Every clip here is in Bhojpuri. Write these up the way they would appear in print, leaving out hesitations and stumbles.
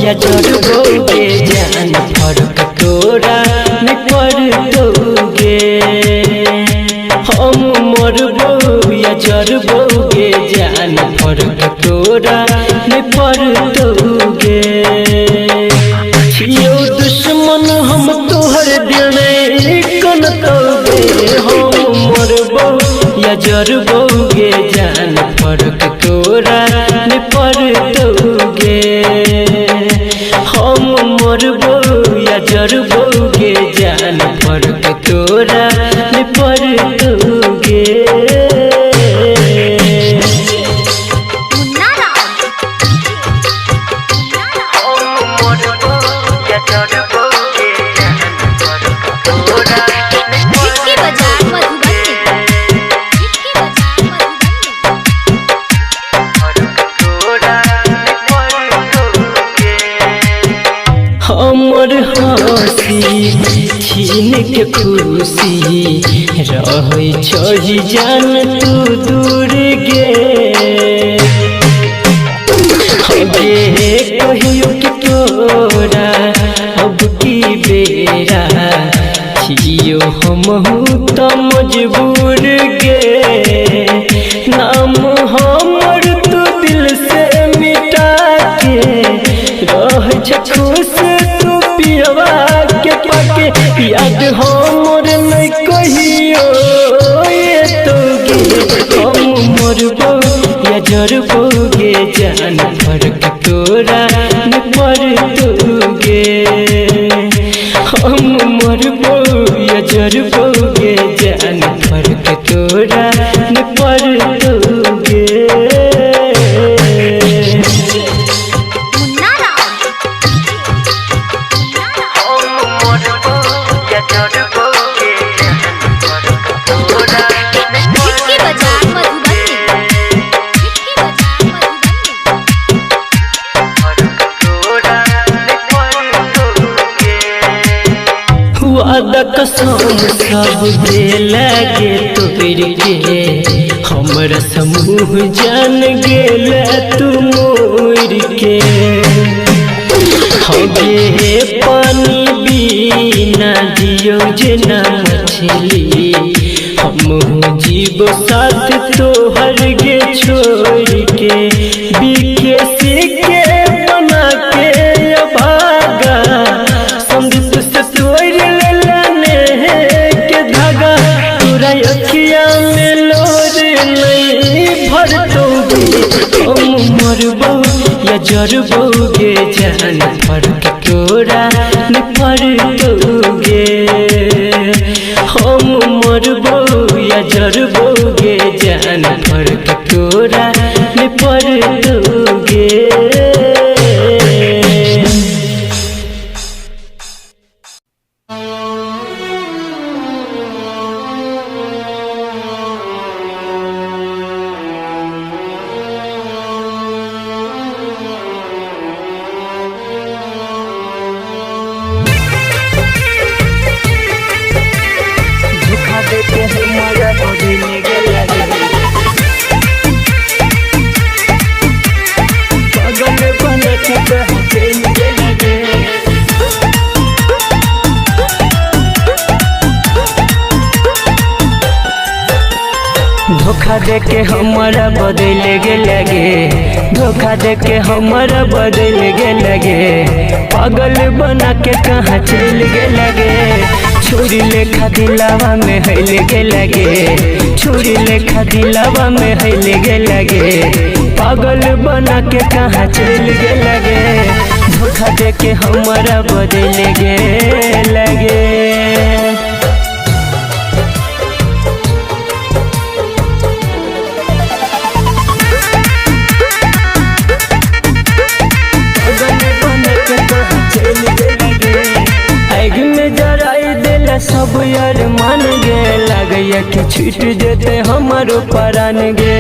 या जरबोगे जान फर्क तोरा न पड़ोगे। हम मरबो या जरबोगे जान फर्क तोरा न पड़ोगे। छियो दुश्मन हम तोहर दिल कन तोगे। हम मरबो या जरबोगे जान फर्क तोरा न पड़ोगे। हम मरबो या जरबोगे जान फर्क तोरा न पड़ोगे। हमर हंसी छीन के खुशी रहे छही जान तू दूर गे। हगे कहियो कि तोरा अब की बेरा छियो हमहू तो मजबूर गे। नाम हमर तू दिल से मिटा के रह खुश तू पियवा के पाके। याद हमर नहीं कहियो ये तोगे। हम मरबो या जरबोगे जान फर्क तोरा न पड़ोगे। हम मरबो या जरबोगे जान फर्क तोरा न पड़ोगे। वादा कसम सब दे लगे तोड़ के। हमरा समूह जान गेल तू मोर के। हगे पानी बिना जियो जना मछली। हम जीव साथ तोहर गे छोड़ के। बीके सीके बना के भागा संदीप से तोड़ अखिया में लोर नहीं भरतोगे। हम मरबो या जरबोगे जान फर्क तोरा न पड़ोगे। हम मरबो या जरबोगे जान फर्क तोरा न पड़ोगे। धोखा दे के हमारा बदल गे लगे। धोखा दे के हमारा बदल गे लगे। पागल बना के कहाँ चल गे लगे। छुरी लेखा दिलावा में हिल गे लगे। छुरी लेखा दिलावा में हिल गे लगे। पागल बना के कहाँ चल गे लगे। धोखा दे के हमारा बदल गे लगे। आग में जराई दिल सब यार मान गे लग लगैया कि छूट जेते हमारो परान गे।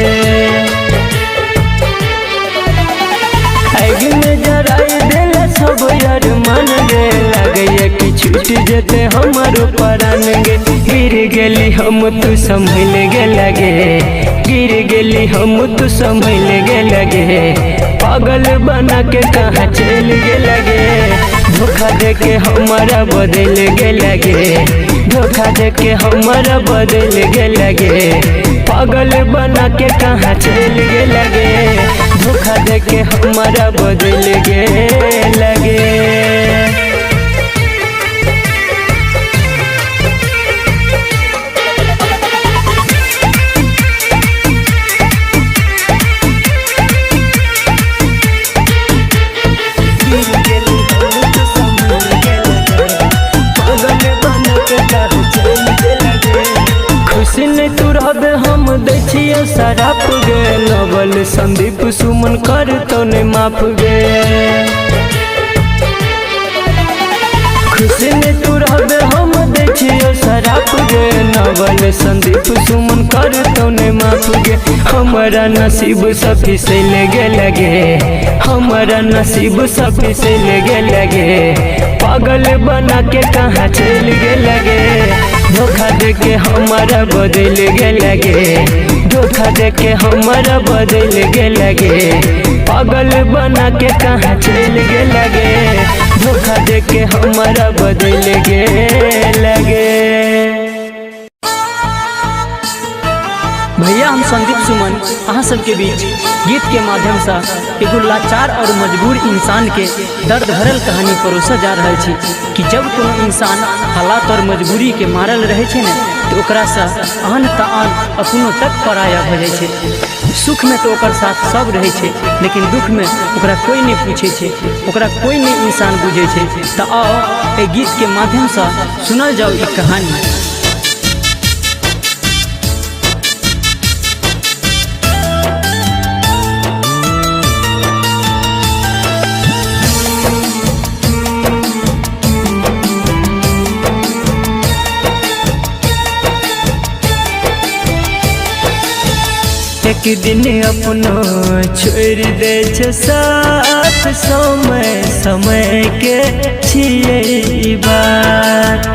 आग में जराई देला सब यार मान गे, लगैया कि छूट जेते हमारो परान गे। गिर गेली हम तू संभल गे लगे, गिर गेली हम तू संभल गे लगे, पागल बना के कहाँ चल गे लगे। धोखा दे के हमारा बदल गे लगे, धोखा दे के हमारा बदल गे लगे, पागल बना के कहाँ चल गे लगे। धोखा दे के हमारा बदल गे लगे। खुशी नहीं तू रहबे हम दै छियै शराप गे, नवल संदीप सुमन कर तो नहीं माफ गे। खुशी नहीं तू रहबे हम दै छियै शराप गे, नवल संदीप सुमन कर तो नहीं माफ गे। हमारा नसीब सभी से लगे लगे, हमारा नसीब सभी से लगे लगे, पागल बना के कहाँ चल गे लगे। धोखा दे के हमारा बदल गे लगे, धोखा दे के हमारा बदल गे लगे, पागल बना के कहाँ चल गे लगे। धोखा दे के हमारा बदल गे लगे। भैया हम संदीप सुमन अहाँ सबके बीच गीत के माध्यम से एगो लाचार और मजबूर इंसान के दर्द भरल कहानी परोसा जा रहा है कि जब कोनो इंसान हालात और मजबूरी के मारल रहे छे ने तो ओकरा से आन तान अपनो तक पराया हो जाए छे। सुख में तो ओकर साथ सब रहे छे, लेकिन दुख में ओकरा कोई नहीं पूछे छे, ओकरा कोई नहीं इंसान बुझे छे। तो आओ ए गीत के माध्यम से सुनल जाओ ई कहानी। एक दिन अपनो छोड़ दे छे साथ, समय समय के छिए ई बात।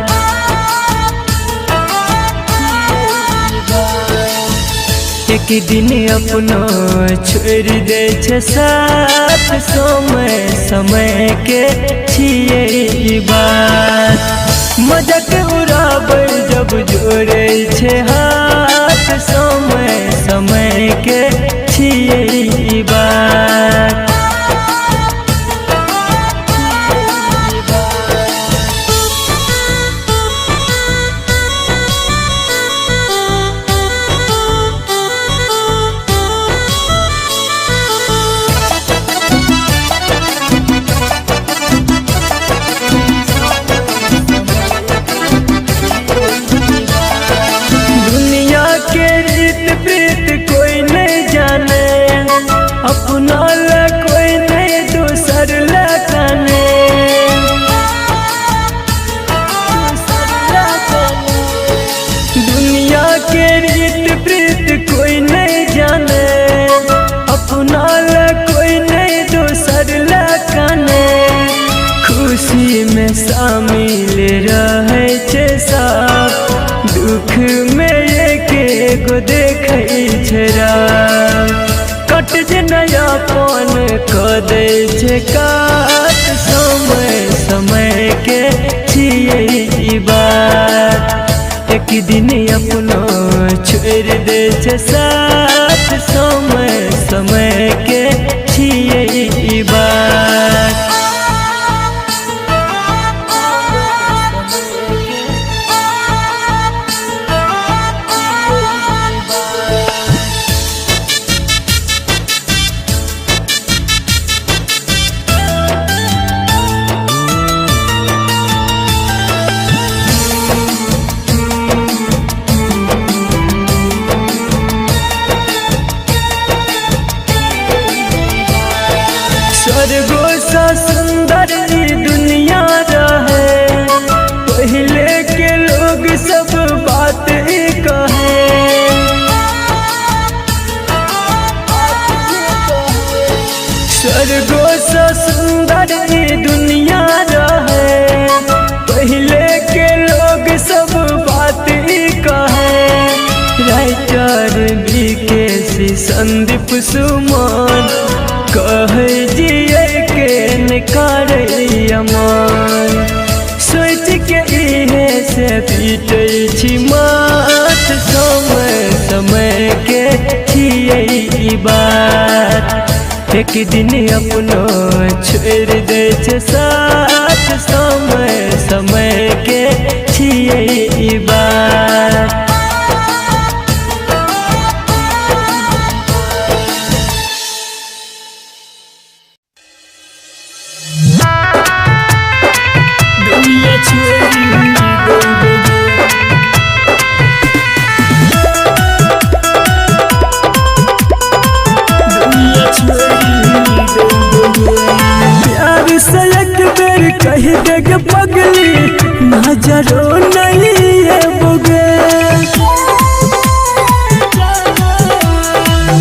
एक दिन अपनो छोड़ दे छे साथ, समय समय के छिए ई बात। मजाक उड़ाबै जब जोड़े छे हाथ, समय समय के छिए ई बात। अपना ला कोई नहीं दूसर ला काने, दुनिया के रीत प्रीत कोई नहीं जाने। अपना ला कोई नहीं दूसर ला काने, खुशी में शामिल रहे छे सब, दुख में एक गो देखे छे। कट जे नयापन क दे छे काट, समय समय के छिए ई बात। एक दिन अपनो छोड़ दे छे साथ, समय समय के छिए ई बात। स्वर्ग राइटर विकेश संदीप सुमन कहे जिए के न करे अमन सोच के इहे से पीटे छी मात समय समय के छिए ई बात एक दिन अपनो छोड़ दे छे साथ समय समय के छिए ई बात कही देग पगली नजरो नहीं है बुगे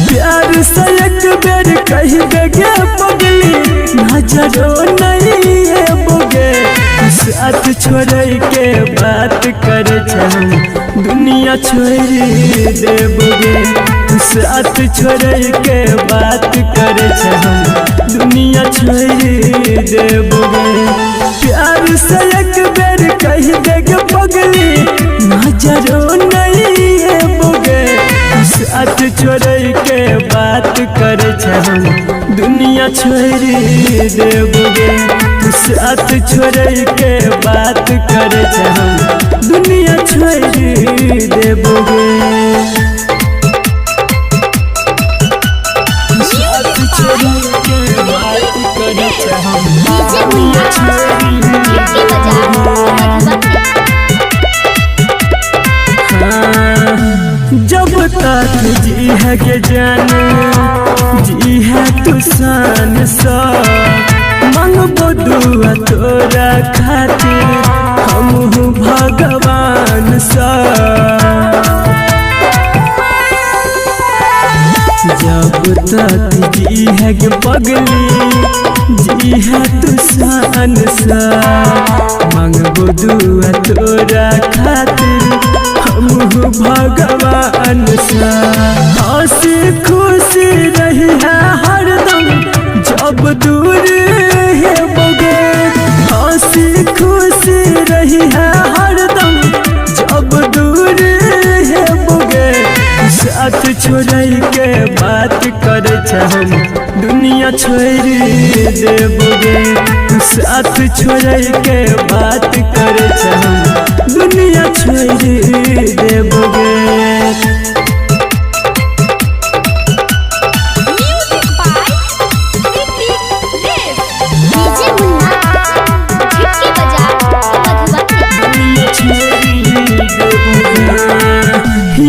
प्यार से एक बेर कही देग पगली नजरो नहीं है बुगे साथ छोड़ के बात करे हम दुनिया छोड़ देबोगे साथ छोड़ के बात करे हम दुनिया छोड़ देबोगे प्यार से एक बेर कही देग पगली नजरो नहीं है बोगे साथ छोड़ के बात करे हम दुनिया छोड़ देबोगे साथ छोड़ के बात करे हम दुनिया छोड़ देबोगे जब तक जी है के जाने जी है तू सान सा मंगबो दुआ तोरा खातिर हम भगवान सा जब तक जी है के पगली जी है तू सान सा मंगबो दुआ तोरा खातिर हम भगवान सा हंसी खुशी रही है हरदम जब दूर है बोगे हंसी खुशी रही है हरदम जब दूर है बोगे साथ छोड़ के बात करे हम दुनिया छोड़ देबोगे साथ छोड़ के बात करे हम दुनिया छोड़ देबोगे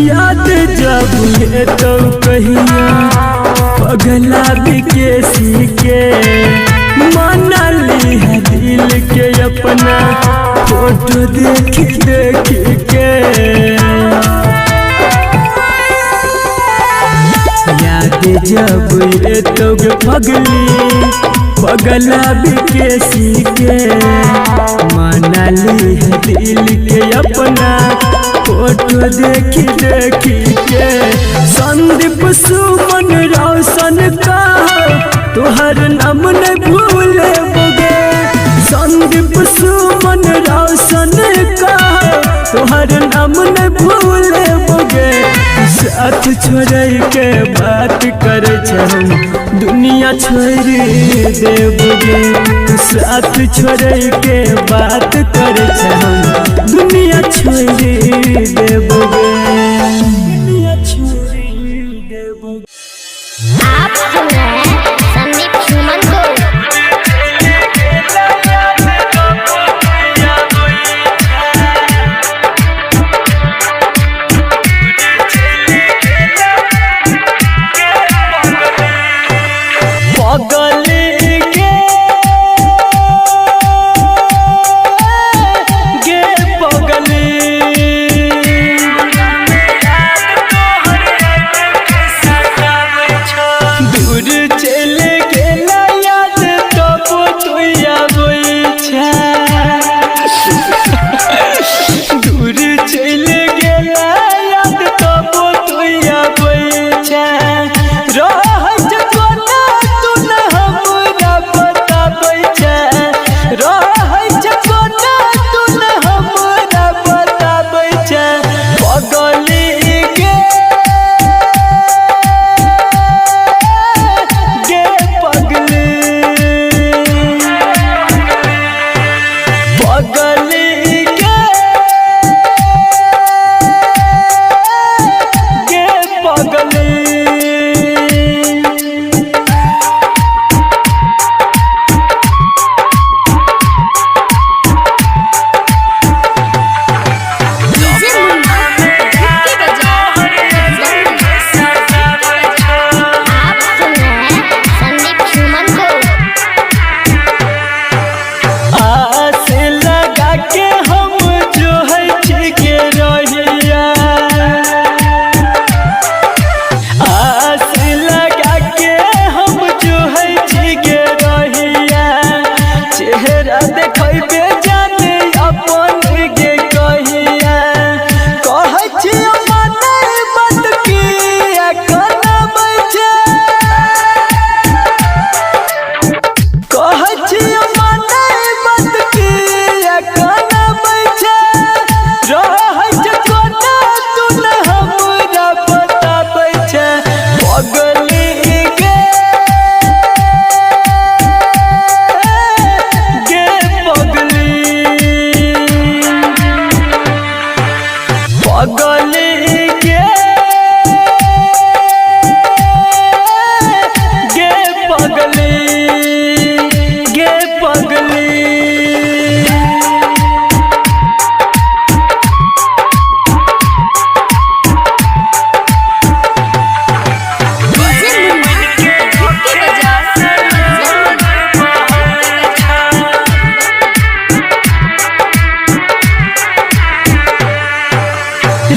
याद जब ये तो कहिया पगला विकेसी के माना ली है दिल के अपना फोटो देख देख के याद जब ये तो पगली पगला विकेसी के माना ली है दिल के अपना फोटो देखी देखी के संदीप सुमन रोशन का तुहर नाम न भूले बोगे संदीप सुमन रोशन का तुहर नाम न भूले बोगे साथ छोड़ के बात करे हम दुनिया छोड़ देबोगे साथ छोड़ के बात करे हम दुनिया छोड़ देबोगे दुनिया छोड़ देबोगे। आप सुन रहे हैं संदीप सुमन को।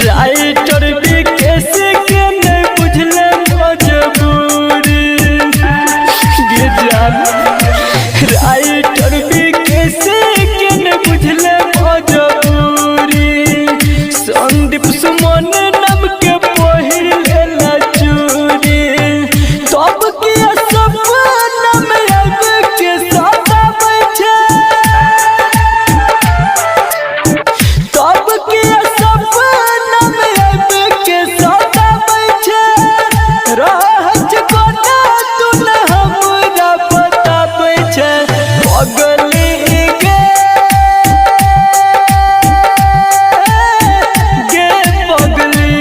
राइटर विकेश के नहीं बुझले मजबूरी गे जान राइटर विकेश के नहीं बुझले मजबूरी संदीप सुमन नाम के पहिर लेला चूरी तब के सपना में अब के सदा बैठे तब के सपना में अब के सदा बैठे रहत कोना तू न हमरा पता बैठे पगली गे पगली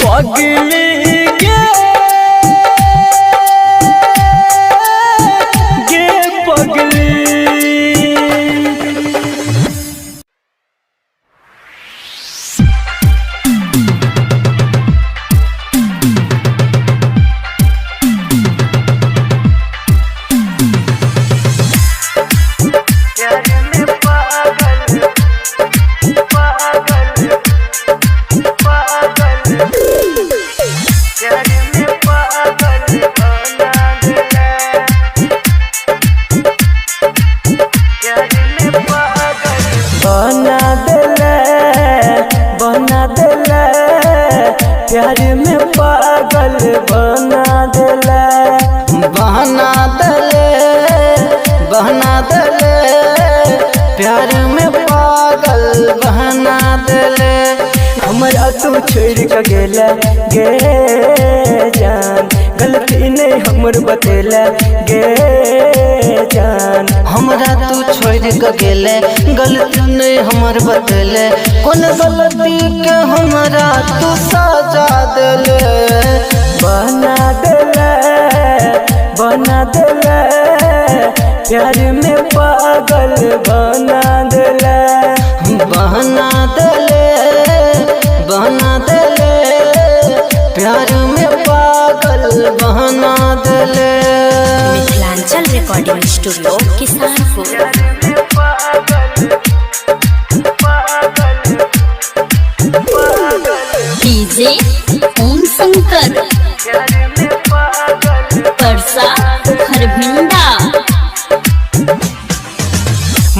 पगली गे पगली। प्यार में पागल बना देला बहना दले बहना दले प्यार में पागल बहना दले हमरा तू छोड़ के गेला गे जान गलती नहीं हमर बतेला गे जान हमरा तू छोड़ के गेले गलती नहीं हमर बतले कौन गलती के हमरा तू सजा देले बना देला प्यार में पागल बना देला बहना दले प्यार में पागल बहना दले। Mithilanchal recording studio Kisanpur. DJ Om Shankar Parsa Harbhinda.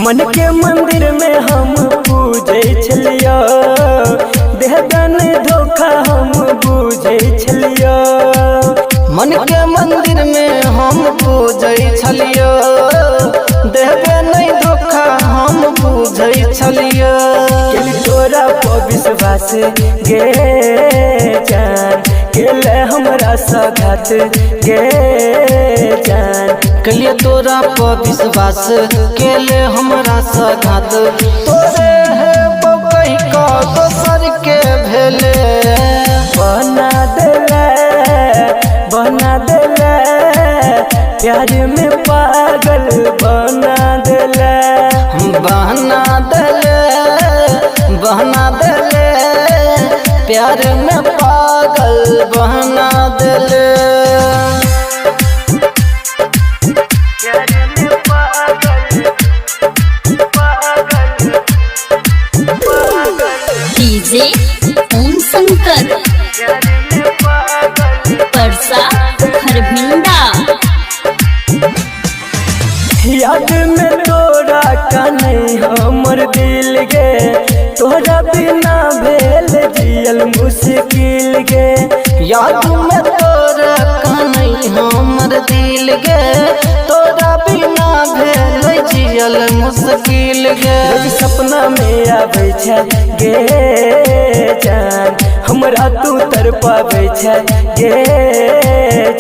मन के मंदिर में हम पूजे छलियो देहदान धोखा हम पूजे छलियो मन के मंदिर में हम पूजै छलियो देहबे नहीं धोखा हम पूजै छलियो केली तोरा पर विश्वास गे जान केले हमरा सघात गे जान कलिए तोरा पर विश्वास केले हमरा सघात तोरे है बकई का दोसर के भेले बना देला प्यार में पागल बना देला बहना दले प्यार में पागल बहना दले। डीजे ओम शंकर परसा हरभिंडा। याद में तोरा का नहीं हमर दिल गे तोरा बिना भेल जियल मुश्किल गे याद में तोरा का नहीं हमर दिल गे तोरा बिना भेल जियल मुश्किल गे रोज सपना में आबै छै गे जान हमरा तू तरपाबै छै गे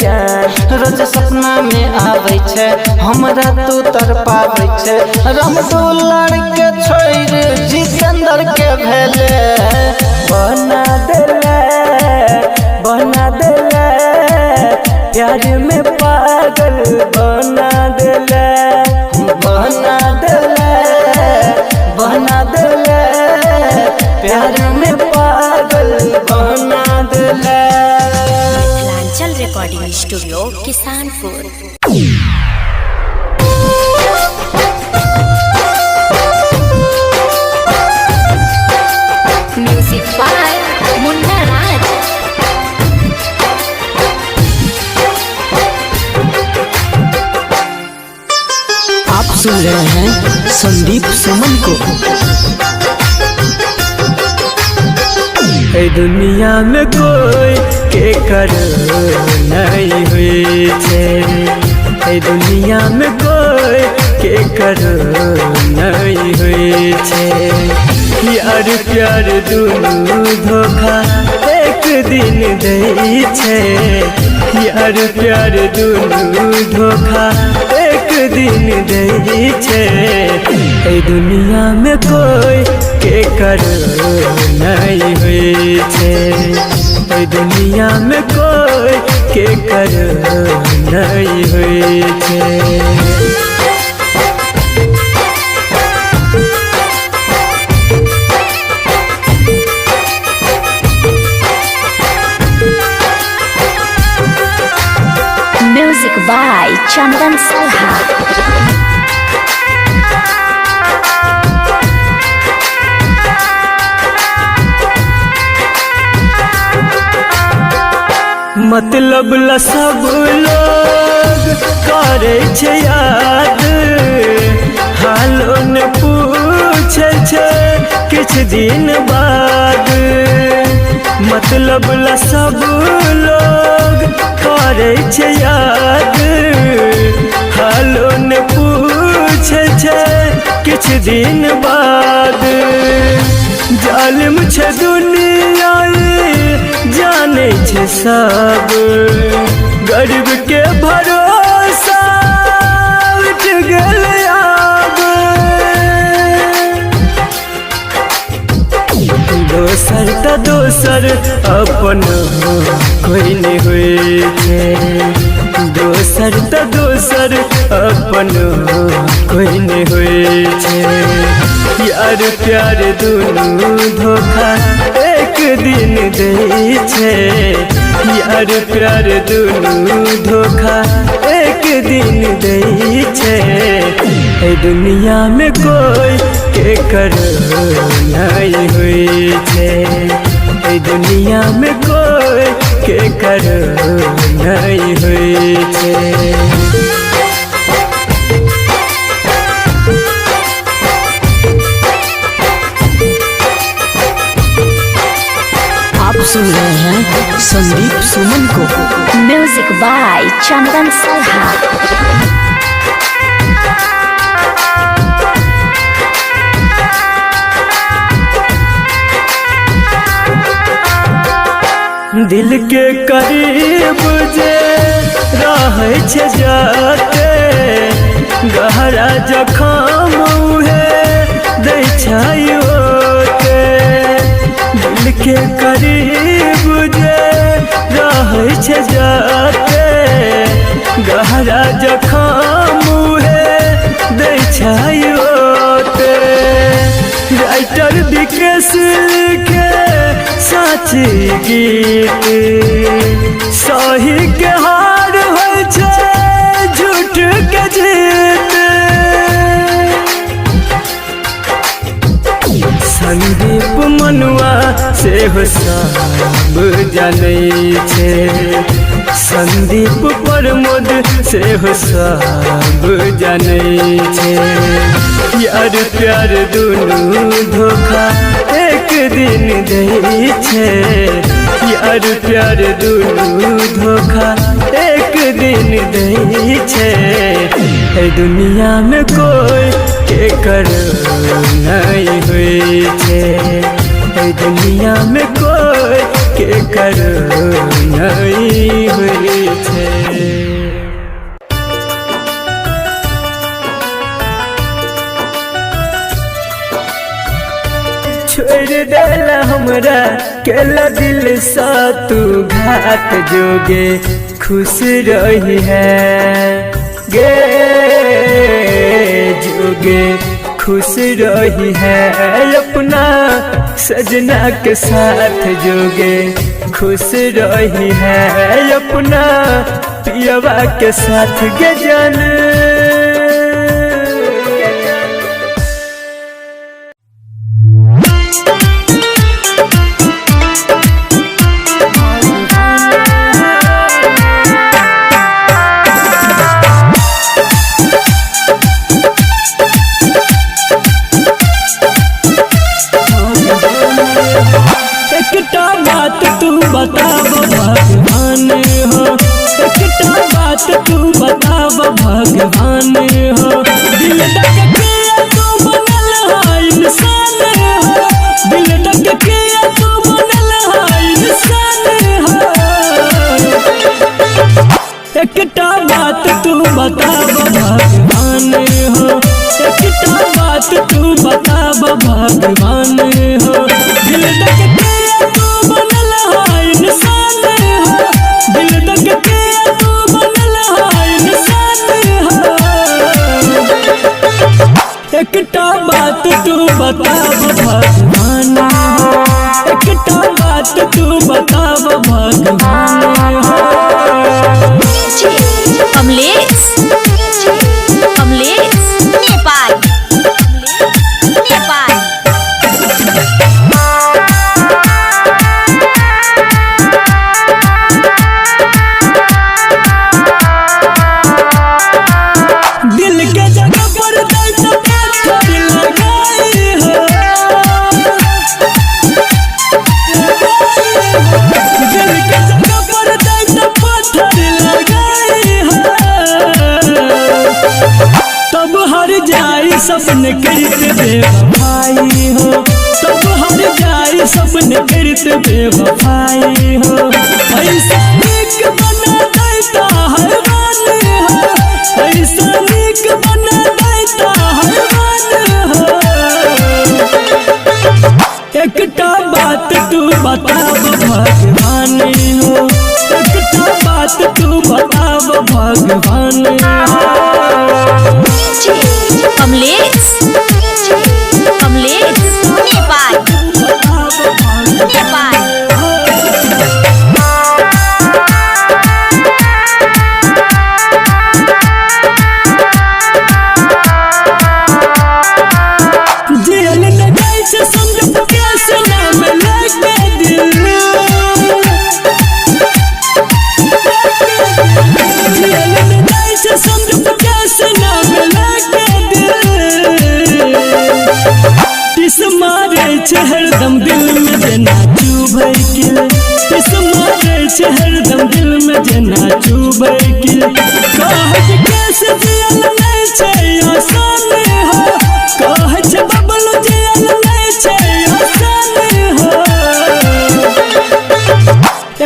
जान रोज सपना में आबै छै हमरा तू तरपाबै छै रमदुल्ला के छोड़ जितेंद्र के भेले बना देला प्यार में पागल बना देला प्यार में पागल बना देला। Mithilanchal recording studio Kisanpur. सुन रहे हैं संदीप सुमन को। ए दुनिया में कोई के कर नहीं हुई छे, ए दुनिया में कोई के कर नहीं हुई छे। यार प्यार दुनू धोखा एक दिन दे छे, यार प्यार दुनू धोखा एक दिन दे छे। ए दुनिया में कोई के कर नहीं हुई छे, ए दुनिया में कोई के कर नहीं हुई छे। Music by Chandan Salha. मतलब ला सब लोग करे छे याद, हालो ने पूछे छे किछ दिन बाद। मतलब ला सब लोग करे छे याद, हालो ने पूछे छे किछ दिन बाद। जालिम छे दुनिया जाने छे सब, गरीब के भरोसा उठ गल आब। दोसर त दोसर अपन कोई नहीं हुई छे, दोसर त दोसर अपन कोई नहीं हुई छे। यार प्यार दुनू धोखा एक दिन दे छे, यार प्यार दुनू धोखा एक दिन दे छे। ए दुनिया में कोई के कर नहीं हुई छे, ए दुनिया में कोई के कर नहीं हुई छे। आप सुन रहे हैं संदीप सुमन को। Music by Chandan Salha. दिल के करीब जे रहे छे जाते, गहरा जखम उहे दै छायोते। दिल के करीब जे रहे छे जाते, गहरा जखम उहे दै छायोते। राइटर विकेश लिखे साची गीत, सही के हार होय छे झूठ के जीत। संदीप मनुआ से हो सब जाने छे, संदीप प्रमोद से हो सब जाने छे। यार प्यार दुनू धोखा एक दिन दे छे, यार प्यार दुनू धोखा एक दिन दे छे। ए दुनिया में कोई के कर नहीं हुई छे, ए दुनिया में कोई के कर नहीं हुई छे। छोड़ देला हमरा केला दिल सा तू घात जोगे खुश रही है गे जोगे खुश रही है अपना सजना के साथ जोगे खुश रही है अपना पियवा के साथ गे जान। बताब भगवान हो, एकटा बात तू बताब भगवान हो। दिल तक किया तू बनल है इंसान हो, दिल तक किया तू बनल है इंसान हो। एकटा बात तू बताब भगवान हो, एकटा बात तू बताब भगवान हो। दिल तक किया तू बनल है इंसान हो, दिल तक किया तू बनल है इंसान हो। एकटा बात तू बताब भगवान हो, एकटा बात तू बताब भगवान हो। कमलेश नेपाल दिल के जगह पर दर्द पत्थर लगाई हो, दिल के जगह पर दर्द पत्थर लगाई हो। तब हर जाई सपने करते बेवफाई हो, तब हर जाई सपने करते बेवफाई हो। ऐसा नीक बना देता हैवान हो, ऐसा नीक बना देता हैवान हो। एकटा बात तू बताब भगवान हो, एकटा बात तू बताब भगवान हो। कमलेश नेपाल जेल न जाए से समझ कैसे नाम लगे दिल, जेल न जाए से समझ कैसे नाम लगे दिल। टिस मारे छे हरदम दिल में जना चुभै किल, टिस मारे छे हरदम दिल में जना चुभै किल। कहत कैसे जियल नहीं छे आसान हो, कहत बबलू जियल नहीं छे आसान हो।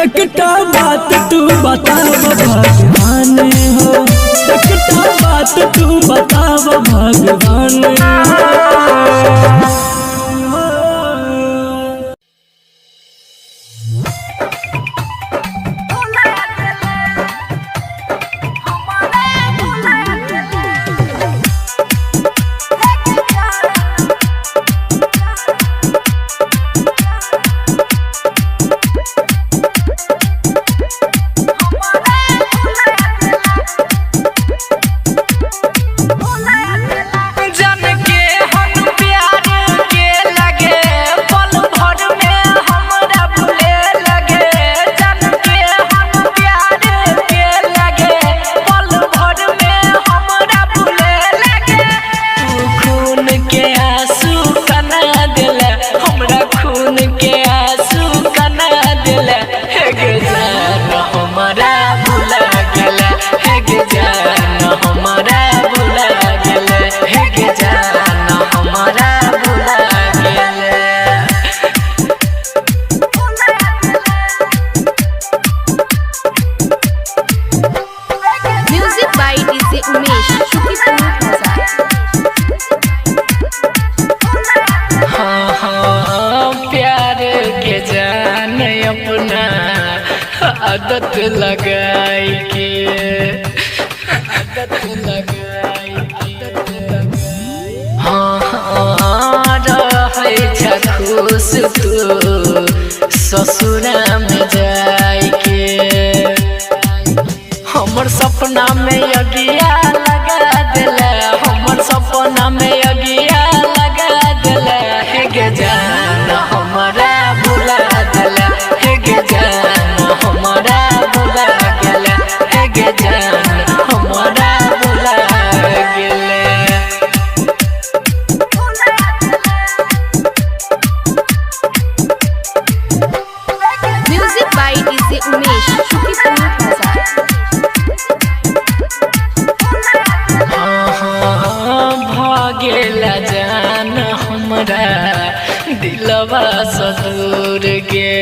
एकटा बात तू बताब भगवान हो, एकटा बात तू बताब भगवान हो। आदत लगाई के रहे छ खुश तू ससुरा में जाई के। हमर सपना में अगिया लगा दिला, हमर सपना में अगिया लगा दिला। हे गे जान हमारा भुला दिला, हे गे जान हमारा भुला गेला, हे गे जान हमारा भुला गेला। दिलवा सदूर गे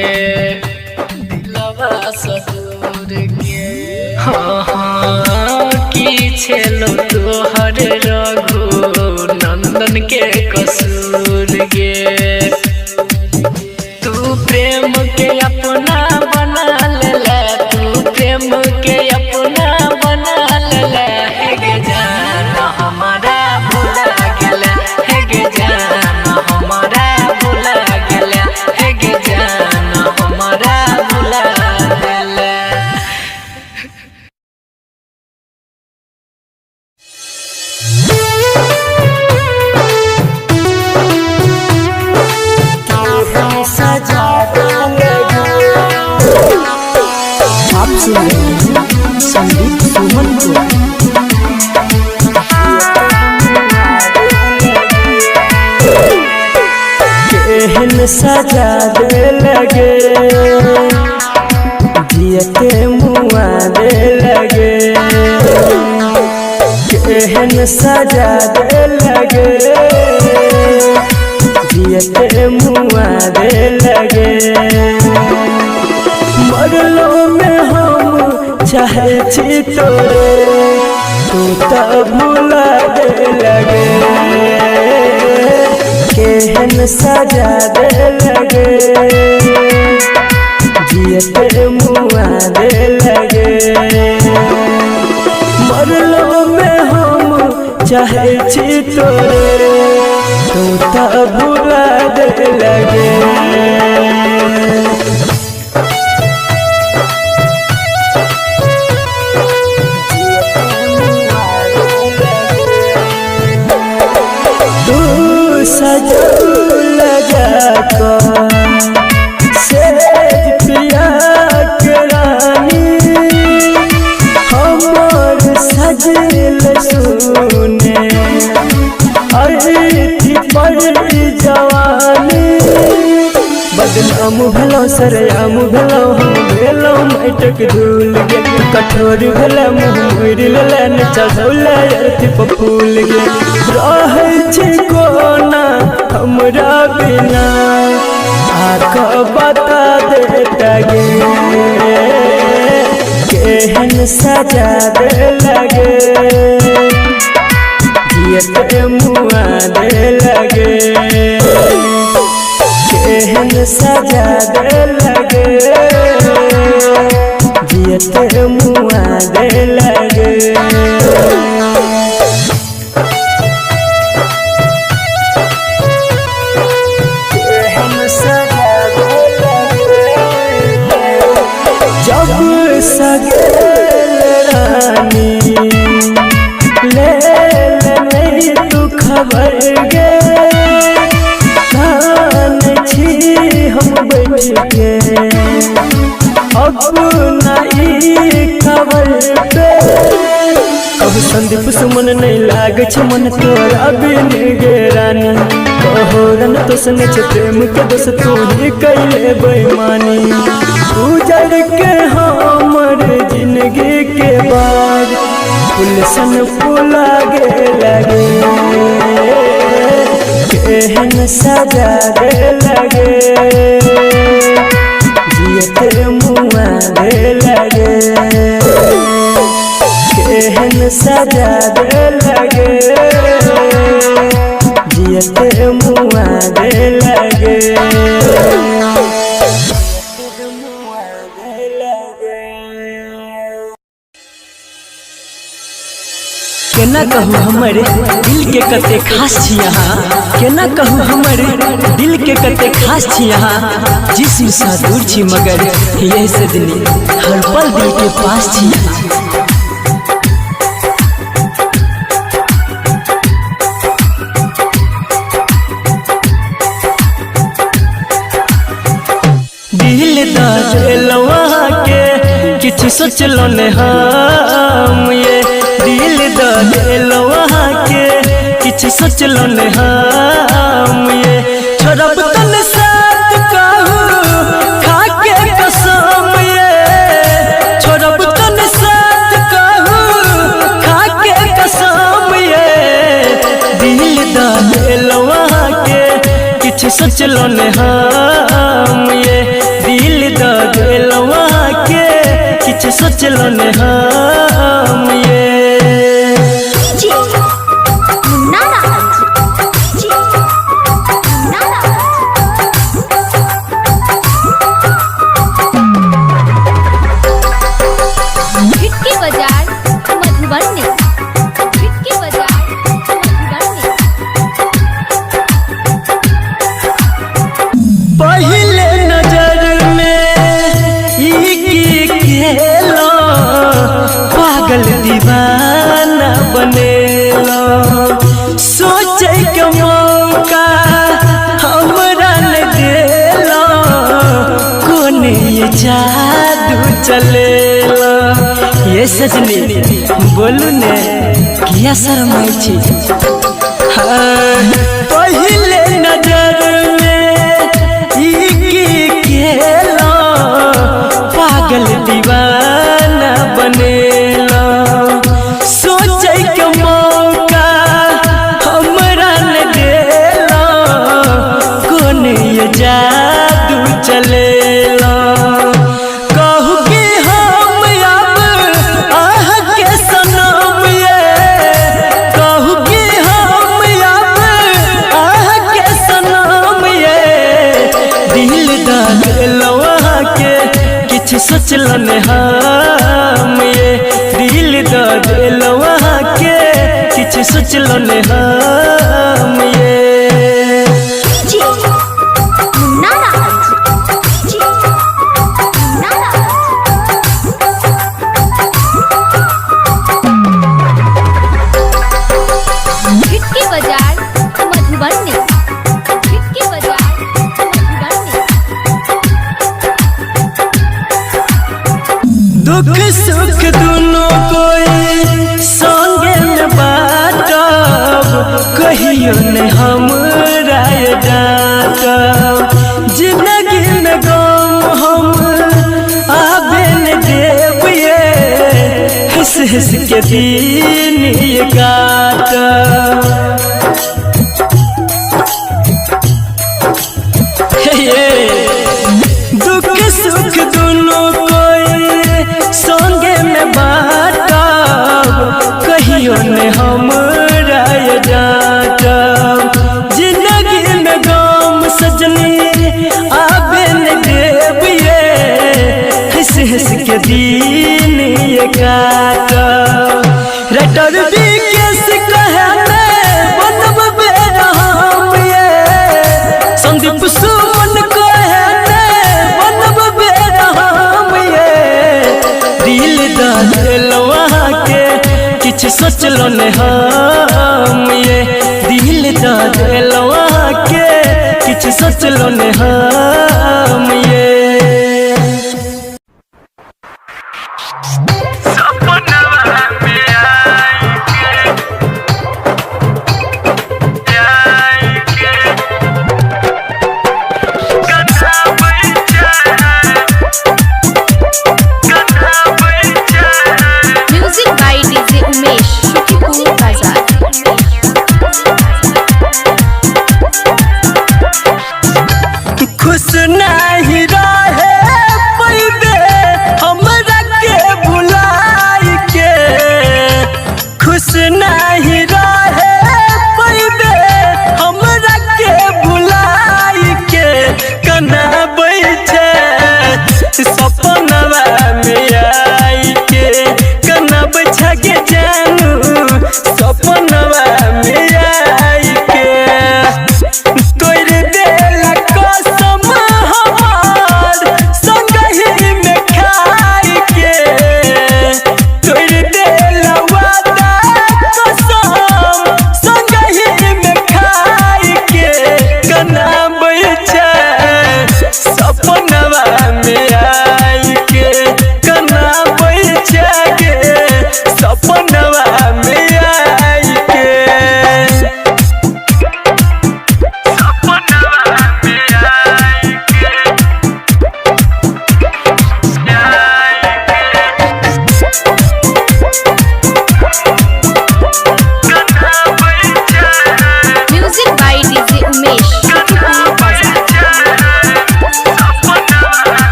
दिलवा सदूर गे हाँ की छेलो तोहर रघु नंदन के कसूर गे तू प्रेम के अपना बना ले तू प्रेम के अपना बना ले हे गे जान हमारा भुला गेला हे गे जान हमारा भुला गेला हे गे जान हमारा भुला गेला आप सुन रहे हैं संदीप सुमन को। केहन सजा दे लगे जियते मुआ दे लगे केहन सजा दे लगे जियते मुआ दे लगे मरलो में हम चाहे छी तोरे तू तो भुला दे लगे केहन सजा दे लगे जियते मुआ दे लगे मरलो में हम चाहे छी तोरे तू तो भुला दे लगे सजू लगा कर सेज पिया के रानी हमर सजल सुने अर्थी पर जवानी बदनाम भेलो सरयाम भेलो हम भेलो माटक धूल गे कठोर भेला मुँह मुड़ लेन चढ़ौला अर्थी पर फूल गे रहै छी कोना हमरा बिना आका बता देता गे केहन सजा दे लगे जियते मुआ दे लगे केहन सजा दे लगे जियते मुआ दे लगे जब सगेल रानी ले नहीं तू खबर गे कान छी हम बैठ के अपना ई खबर पे अब संदीप सुमन नहीं लाग छ मन तोरा बिन गे रानी कहोरन तो सने छ प्रेम के दोस्त तू ही कैले बेईमानी उजड़ के हमर जिंदगी के बाद पुलसन पुला गे लगे केहन सजा दे लगे जियते मुआ दे लगे केहन सजा दे लगे जियते मुआ दे लगे केना कहूँ हमर दिल के कते खास छी यहाँ केना कहूँ हमर दिल के कते खास छी यहाँ जिस्म सा दूर छी मगर ये सदनी हर पल दिल के पास छी दिल दलवा के किछु सोचलो ने हम ये दिल दलवा के किछु सोचलो ने हम ये छोड़ब तन साथ कहूँ खा के कसम ये छोड़ब तन साथ कहूँ खा के कसम ये दिल दलवा के कुछ सोच लो न हम ये दिल द दिलवा के कुछ सोच लो न हम ये जी मुन्ना राज जी मुन्ना राज हिटकी बाजार मधुबनी हिटकी बाजार मधुबनी पहले नजर में की खेलो पागल दीवाना बनेलो सोचे के मौका हमरा न देलो कोने ये जादू चलेलो ये सजनी बोलू ने किया शर्माई छी पहले नजर में खेलो पागल दीवाना बनेलो सोचे के मौका हमरा न देलो कोन ये जादू चलेलो कहू कि हम अब आह के सनम ये कहू कि हम अब आह के सनम ये दिल दा दिलवा के किछ सोच लो न हम ये दिल दा दिलवा के किछ सोच लो न हम ये जी मुन्ना राज जी मुन्ना राज हिटकी बाजार मधुबनी हिटकी बाजार मधुबनी दुख सुख दोनों कोई संगे में बाटब कहियो न हमरा डांटब जिंदगी में गम हम आबे न देब ये हंस हंस के दिन ये काटब दुख सुख दोनों कोई संगे में बाटब कहियो न हमरा डांटब जिंदगी में गम सजनी आबे न देब ये हंस हंस के दिन ये काटब रटर भी केस कहने बनब बेरहम ये संदीप सुमन कहने बनब बेरहम ये दिल दा दिलवा के किछ सोच लो न हम ये दिल दा दिलवा के किछ सोच लो न हम ये म्यूजिक बाय डीजे उमेश शुक्रिया बाजार खुश नहीं रहे पैबे हमरा के भुलाई के खुश नहीं रहे पैबे हमरा के भुलाई के कना बैठे सपनवा में आई के कना बैठा के जानू सपनवा में आई के तोर देला कसम हमार संगही में खाई के तोर देला वादा कसम संगही में खाई के कना बैठे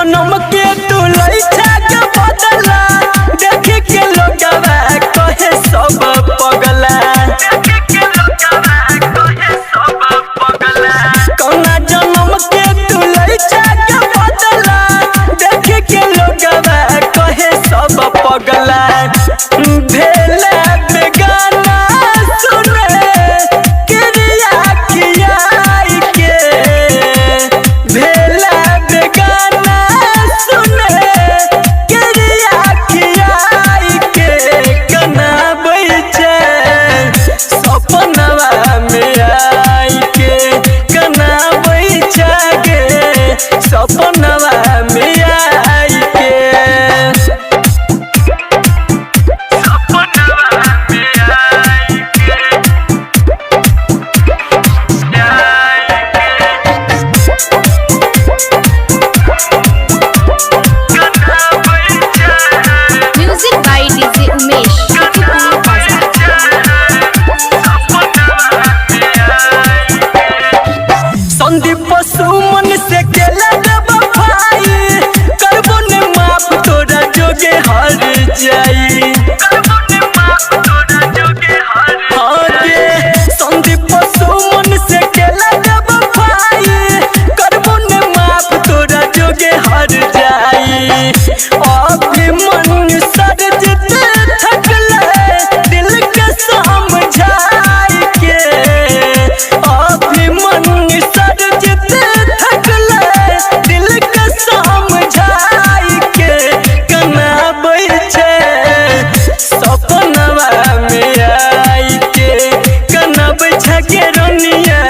जन्म के तू लइछा के बदला देख के लोगवा कहे सब पगला कौना जन्म के तू लइछा के बदला देख के लोगवा कहे सब पगला भेला बेगाना सुने क्रिया कियाई के भेला बेगाना सुने क्रिया कियाई के कना बैठे सपनवा में आई के कना बैठा गे सपनवा में आई के music by DJ Umesh Sandeep Suman से केला भाई करबो ने माफ तोरा जोगे हर जाई संदीप सुमन से केला भाई करबो ने माफ तोरा जोगे हर जाई अभिमन्यु सरजित थकले दिल के समझाई के अभिमन्यु सरजित थकले दिल के समझाई के कना बैठे सपनवा में आई के कना बैठा के रनिया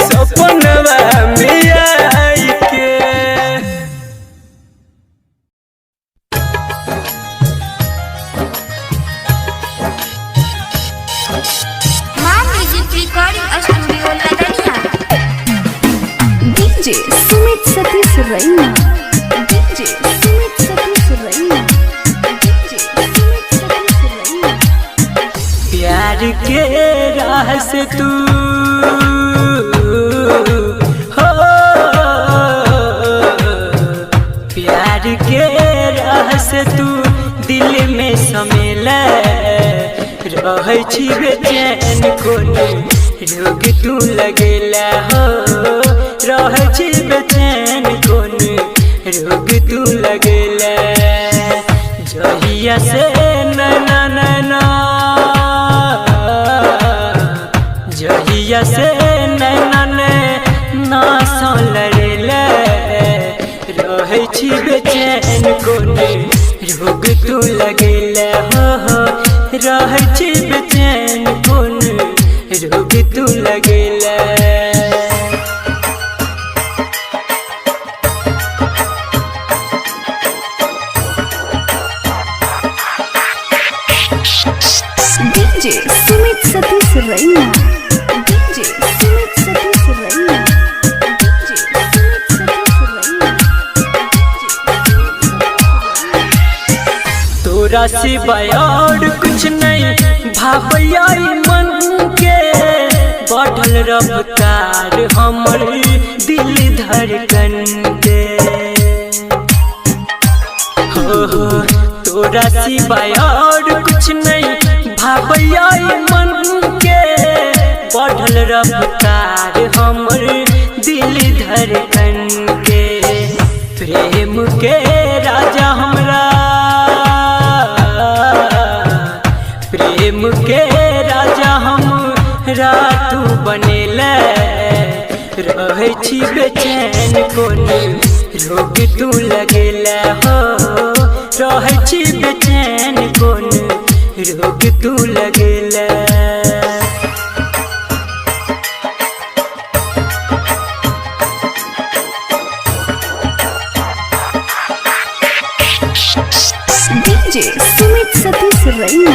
सपनवा में आई के मां म्यूजिक रिकॉर्डिंग स्टूडियो लदनिया DJ Sumit Satish Raina DJ Sumit Satish Raina DJ Sumit Satish रैना प्यार के राह से तू हो प्यार के राह से तू दिल में समेला रहे छी बेचैन कोने रोग तू लगेला हो रहे छी बेचैन कोने रोग तू लगेला जहिया से नैना नैना जहिया से नैना ना सो लड़ेला रहे छी बेचैन कोने रोग तू लगेला हो रहे छी बेचैन कोने रोग तू लगेला DJ Sumit Satish Raina DJ Sumit Satish Raina DJ Sumit Satish रैना तोरा सिवाय और कुछ नहीं भावैया मन के बढ़ल रफ्तार हमर दिल धड़कन के हो तोरा सिवाय और कुछ नहीं भावैया मन के बढ़ल रफ्तार हमर दिल धड़कन के प्रेम के राजा हमरा प्रेम के राजा हमरा तू बनेला रहे छी बेचैन कोने रोग तू लगेला हो रहे छी बेचैन कोने रोग तू लगेला DJ Sumit Satish Raina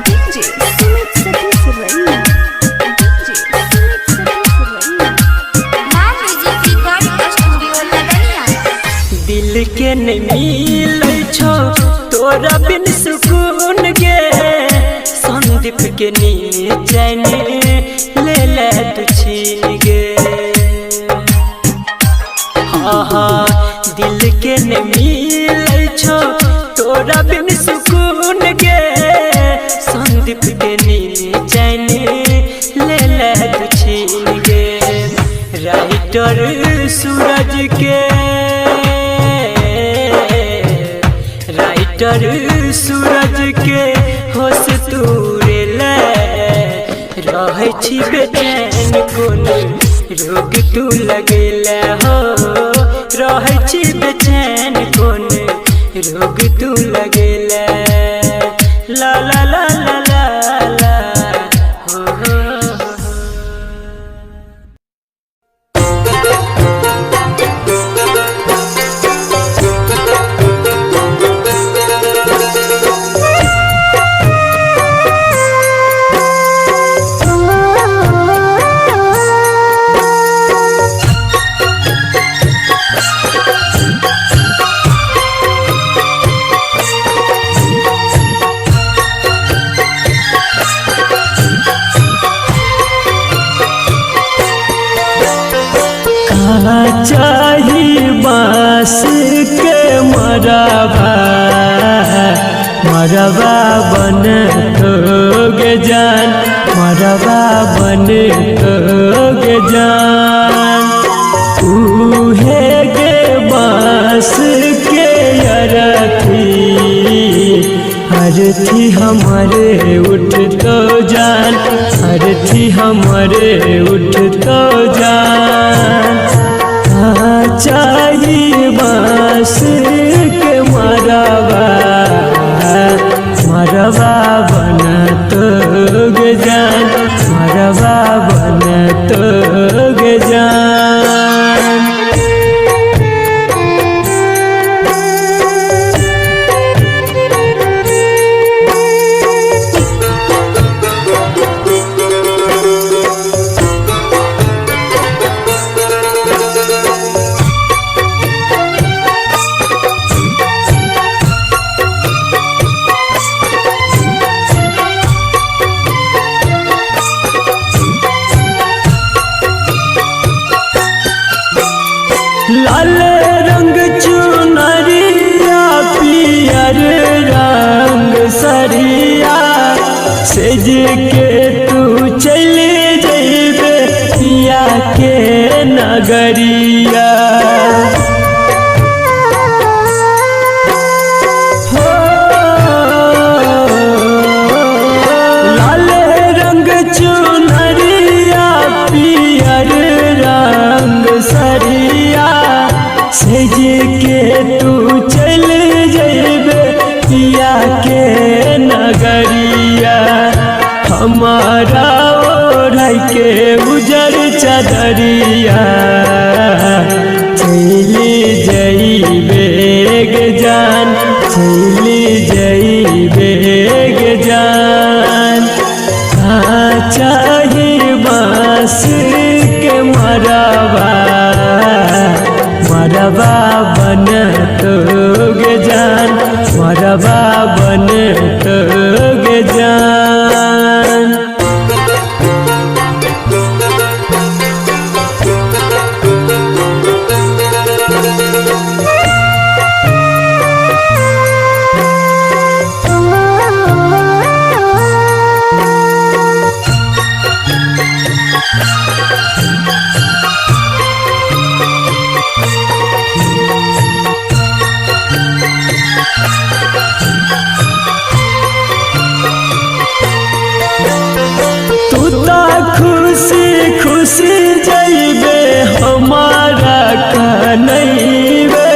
DJ Sumit Satish Raina DJ Sumit Satish रैना मां म्यूजिक रिकॉर्डिंग स्टूडियो लदनिया दिल के नहीं मिलै छो तोरा बिन सुकून गे संदीप के नींद चैन ले ले तू छीन गे हाँ दिल के तू छीन गे राइटर सूरज के राइटर सूरज के होश तूरे ले रहे छी बेचैन कोन रोग तू लगेला हो रहे छी बेचैन कोन रोग तू लगेला ला ला ला ला ला ला हो हो चाही बांस के मरबा मरबा बन तोगे जान मरबा बन तोगे जान उहे गे बांस के अरथी हमारे उठ तो जान अरथी हमारे उठ तो जान चाहिए बांस के मरबा मरबा बन तोगे जान मरबा बन तोगे जान लाल रंग चुनरिया पियर रंग सरिया सेज के तू चले जइबे पिया के नगरिया लाल रंग चुनरिया पियर रंग सरिया सेज के तू चल जइबे पिया के नगरिया हमारा ओढ़ के उजर चदरिया चली जइबे गे जान चली जइबे गे जान चाहिए बांस के मरबा मरबा बन तोगे जान मरबा बन तोगे जान खुशी खुशी जइबे हमारा कनैबे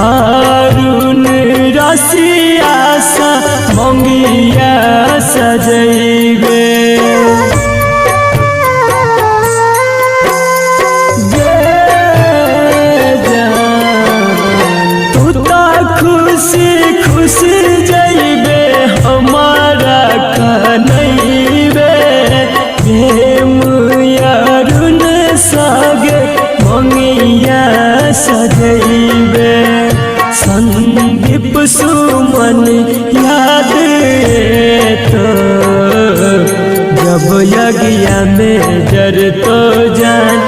अरुण रसिया सा मंगिया सजइबे खुशी खुशी जइबे हमारा कनैबे अरुण सागे मंगिया सजइबे संदीप सुमन याद तो जब यज्ञ में जर तो जान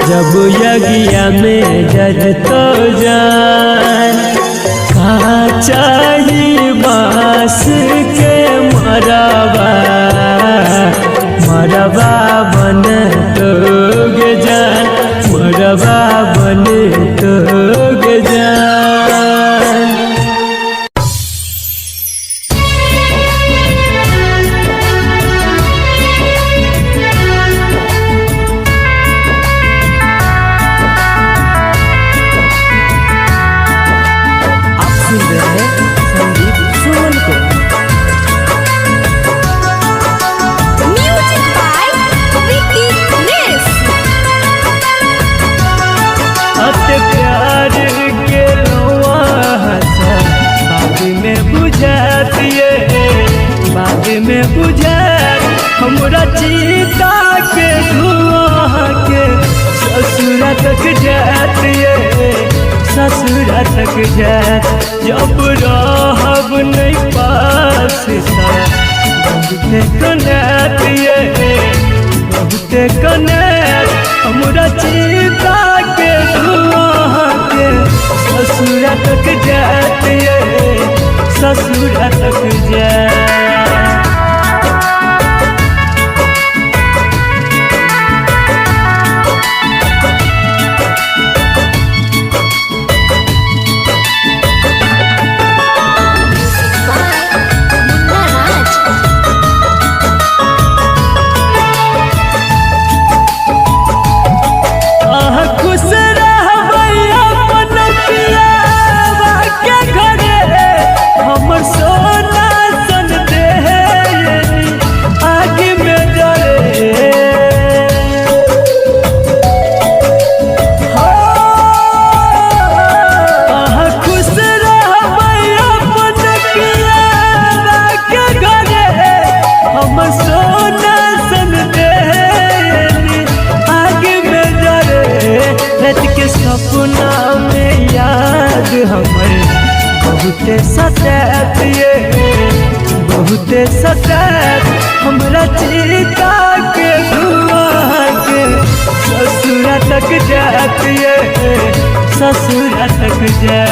जब यज्ञ में जर तो जान चाहिए बांस के मरबा मरवा बन दोगे जान, मरवा बन दोगे जान। आप सुन रहे हैं संदीप सुमन को। म्यूजिक बाय विकी रेस। अत प्यार के लौआ हंसा बाद में बुझातिए, बाद में बुझात हमरा चीता के धुआं के ससुरा तक जातिए, ससुरा तक जात जब रहब नहीं पास सा बहुते कनातिए, बहुते कनात हमरा चीता के धुआं के ससुरा तक जातिए, ससुरा तक जात। खुश रहबै अपन पियावा के घरे, हमर सोना सन देहनी आगे में जरे। खुश रहबै अपन पियावा के घरे, हमर सोना सन देहनी आगे में जरे। रात के सपना में याद हमर बहुते सतातिए, बहुते सतात हमरा चीता के धुआं के ससुरा तक जातिए, ससुरा तक जा।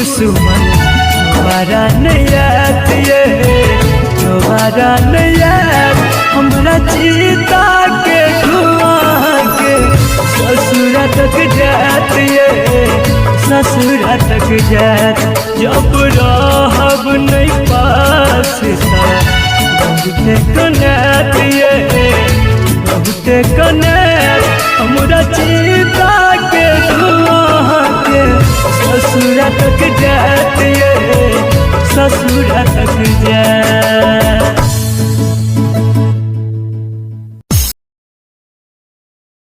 सुमन दोबारा नहीं आतिए, दोबारा नहीं आत हमरा चीता के धुआं के ससुरा तक जातिए, ससुरा तक जात जब रहब नहीं पास सा बहुते कनातिए, बहुते कनात हमरा चीता के धुआं के ससुरा तक जातिए, ससुरा तक जा।